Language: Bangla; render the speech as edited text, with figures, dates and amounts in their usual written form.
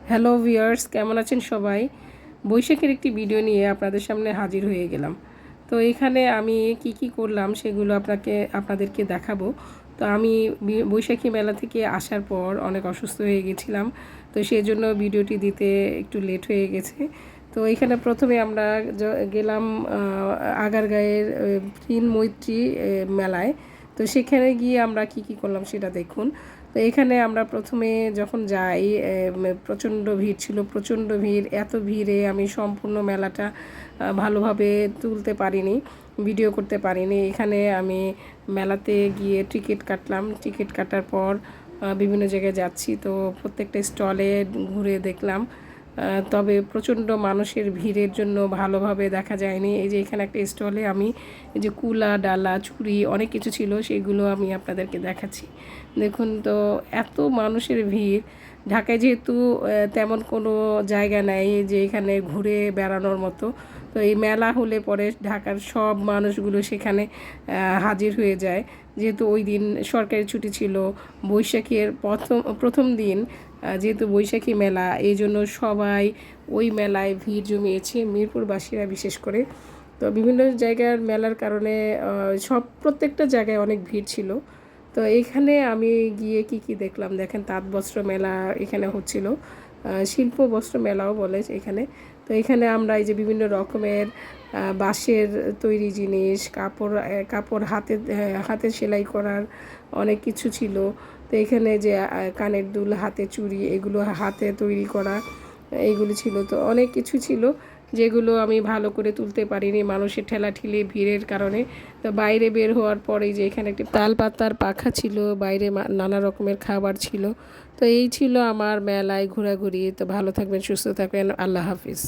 হ্যালো ভিউয়ার্স, কেমন আছেন সবাই? বৈশাখের একটি ভিডিও নিয়ে আপনাদের সামনে হাজির হয়ে গেলাম। তো এখানে আমি কি করলাম সেগুলো আপনাদেরকে দেখাবো। তো আমি বৈশাখী মেলা থেকে আসার পর অনেক অসুস্থ হয়ে গেছিলাম। তো সেজন্য ভিডিওটি দিতে একটু লেট হয়ে গেছে। তো এখানে প্রথমে আমরা গেলাম আগারগাঁয়ের প্রিন মৈত্রী মেলায়। তো সেখানে গিয়ে আমরা কি করলাম সেটা দেখুন। তো এখানে আমরা প্রথমে যখন যাই প্রচণ্ড ভিড় ছিল, প্রচণ্ড ভিড়। এত ভিড়ে আমি সম্পূর্ণ মেলাটা ভালোভাবে তুলতে পারিনি, ভিডিও করতে পারিনি। এখানে আমি মেলাতে গিয়ে টিকিট কাটলাম। টিকিট কাটার পর বিভিন্ন জায়গায় যাচ্ছি, তো প্রত্যেকটা স্টলে ঘুরে দেখলাম। তবে প্রচণ্ড মানুষের ভিড়ের জন্য ভালোভাবে দেখা যায়নি। এই যে এখানে একটা স্টলে আমি এই যে কুলা, ডালা, ছুরি অনেক কিছু ছিল, সেগুলো আমি আপনাদেরকে দেখাচ্ছি। দেখুন তো, এত মানুষের ভিড়। ঢাকায় যেহেতু তেমন কোনো জায়গা নাই যে এখানে ঘুরে বেড়ানোর মতো, তো এই মেলা হলে পরে ঢাকার সব মানুষগুলো সেখানে হাজির হয়ে যায়। যেহেতু ওই দিন সরকারি ছুটি ছিল, বৈশাখের প্রথম দিন, যেহেতু বৈশাখী মেলা, এই জন্য সবাই ওই মেলায় ভিড় জমিয়েছে, মিরপুরবাসীরা বিশেষ করে। তো বিভিন্ন জায়গার মেলার কারণে প্রত্যেকটা জায়গায় অনেক ভিড় ছিল। তো এইখানে আমি গিয়ে কি দেখলাম দেখেন, তাঁত বস্ত্র মেলা এখানে হচ্ছিল, শিল্প বস্ত্র মেলাও বলে এখানে। তো এখানে আমরা এই যে বিভিন্ন রকমের বাঁশের তৈরি জিনিস, কাপড় হাতে সেলাই করার অনেক কিছু ছিল। তো এখানে যে কানের দুল, হাতে চুড়ি, এগুলো হাতে তৈরি করা এইগুলো ছিল। তো অনেক কিছু ছিল যেগুলো আমি ভালো করে তুলতে পারিনি মানুষের ঠেলাঠেলি ভিড়ের কারণে। তো বাইরে বের হওয়ার পরেই যে এখানে একটি তাল পাতার পাখা ছিল, বাইরে নানা রকমের খাবার ছিল। তো এই ছিল আমার মেলায় ঘোরাঘুরি। তো ভালো থাকবেন, সুস্থ থাকবেন, আল্লাহ হাফিজ।